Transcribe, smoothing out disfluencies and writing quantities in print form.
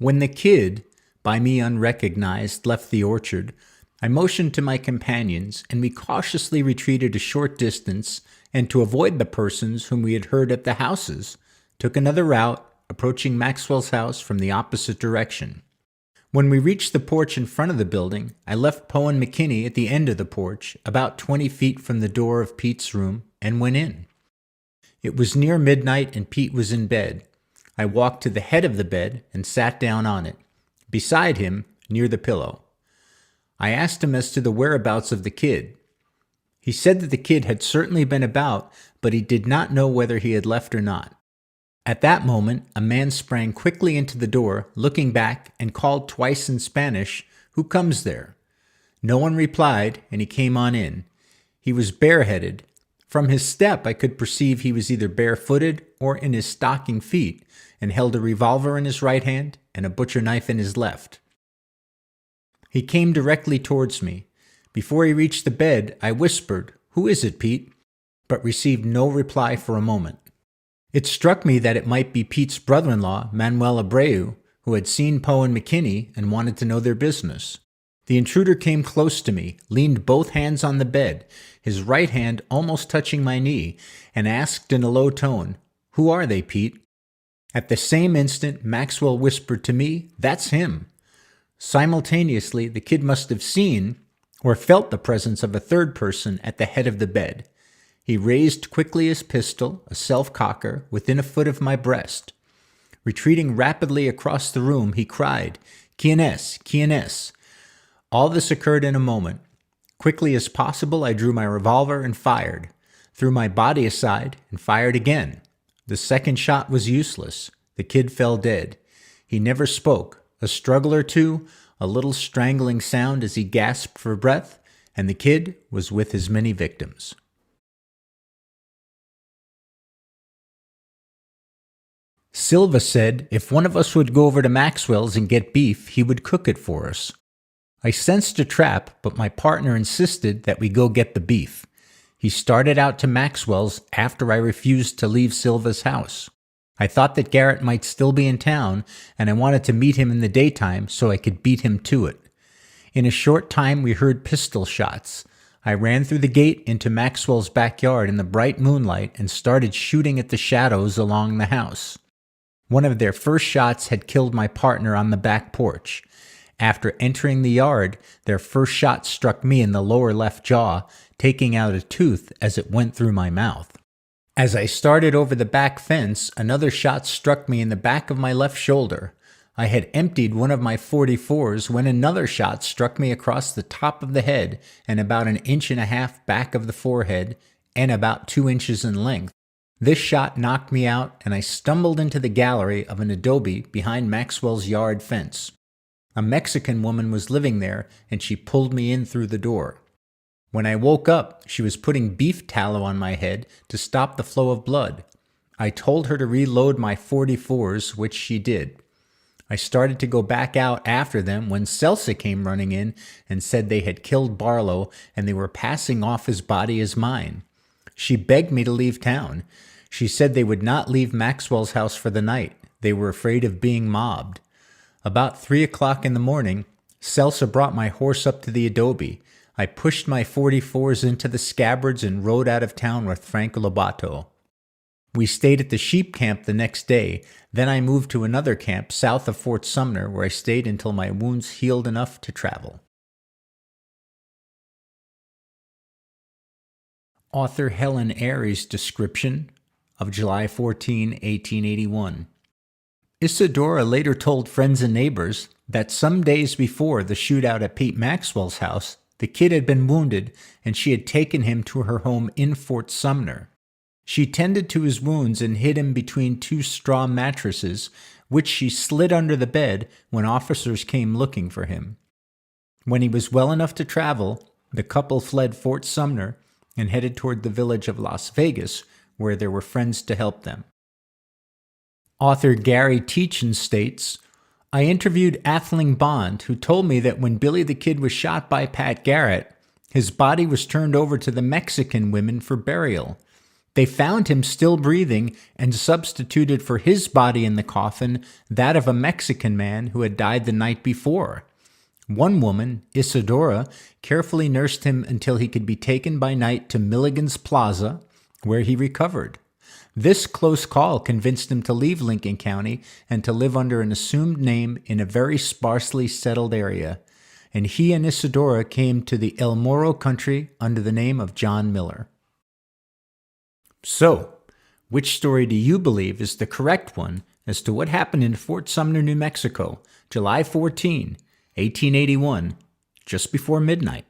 When the kid, by me unrecognized, left the orchard, I motioned to my companions, and we cautiously retreated a short distance, and to avoid the persons whom we had heard at the houses, took another route, approaching Maxwell's house from the opposite direction. When we reached the porch in front of the building, I left Poe and McKinney at the end of the porch, about 20 feet from the door of Pete's room, and went in. It was near midnight and Pete was in bed. I walked to the head of the bed and sat down on it, beside him, near the pillow. I asked him as to the whereabouts of the kid. He said that the kid had certainly been about, but he did not know whether he had left or not. At that moment, a man sprang quickly into the door, looking back, and called twice in Spanish, "Who comes there?" No one replied, and he came on in. He was bareheaded. From his step, I could perceive he was either barefooted or in his stocking feet, and held a revolver in his right hand and a butcher knife in his left. He came directly towards me. Before he reached the bed, I whispered, "Who is it, Pete?" but received no reply for a moment. It struck me that it might be Pete's brother-in-law, Manuel Abreu, who had seen Poe and McKinney and wanted to know their business. The intruder came close to me, leaned both hands on the bed, his right hand almost touching my knee, and asked in a low tone, "Who are they, Pete?" At the same instant, Maxwell whispered to me, "That's him." Simultaneously, the kid must have seen or felt the presence of a third person at the head of the bed. He raised quickly his pistol, a self-cocker, within a foot of my breast. Retreating rapidly across the room, he cried, "Quien es? Quien es?" All this occurred in a moment. Quickly as possible, I drew my revolver and fired, threw my body aside, and fired again. The second shot was useless. The kid fell dead. He never spoke. A struggle or two, a little strangling sound as he gasped for breath, and the kid was with his many victims. Silva said if one of us would go over to Maxwell's and get beef, he would cook it for us. I sensed a trap, but my partner insisted that we go get the beef. He started out to Maxwell's after I refused to leave Silva's house. I thought that Garrett might still be in town, and I wanted to meet him in the daytime so I could beat him to it. In a short time, we heard pistol shots. I ran through the gate into Maxwell's backyard in the bright moonlight and started shooting at the shadows along the house. One of their first shots had killed my partner on the back porch. After entering the yard, their first shot struck me in the lower left jaw, taking out a tooth as it went through my mouth. As I started over the back fence, another shot struck me in the back of my left shoulder. I had emptied one of my 44s when another shot struck me across the top of the head and about 1.5 inches back of the forehead and about 2 inches in length. This shot knocked me out, and I stumbled into the gallery of an adobe behind Maxwell's yard fence. A Mexican woman was living there, and she pulled me in through the door. When I woke up, she was putting beef tallow on my head to stop the flow of blood. I told her to reload my 44s, which she did. I started to go back out after them when Celsa came running in and said they had killed Barlow and they were passing off his body as mine. She begged me to leave town. She said they would not leave Maxwell's house for the night. They were afraid of being mobbed. About 3 o'clock in the morning, Celsa brought my horse up to the adobe. I pushed my 44s into the scabbards and rode out of town with Franco Lobato. We stayed at the sheep camp the next day. Then I moved to another camp south of Fort Sumner, where I stayed until my wounds healed enough to travel. Author Helen Airy's description of July 14, 1881. Isadora later told friends and neighbors that some days before the shootout at Pete Maxwell's house, the kid had been wounded and she had taken him to her home in Fort Sumner. She tended to his wounds and hid him between 2 straw mattresses, which she slid under the bed when officers came looking for him. When he was well enough to travel, the couple fled Fort Sumner and headed toward the village of Las Vegas, where there were friends to help them. Author Gary Teachin states, I interviewed Atheling Bond, who told me that when Billy the Kid was shot by Pat Garrett, his body was turned over to the Mexican women for burial. They found him still breathing and substituted for his body in the coffin that of a Mexican man who had died the night before. One woman, Isadora, carefully nursed him until he could be taken by night to Milligan's Plaza, where he recovered. This close call convinced him to leave Lincoln County and to live under an assumed name in a very sparsely settled area, and he and Isadora came to the El Moro country under the name of John Miller. So, which story do you believe is the correct one as to what happened in Fort Sumner, New Mexico, July 14, 1881, just before midnight?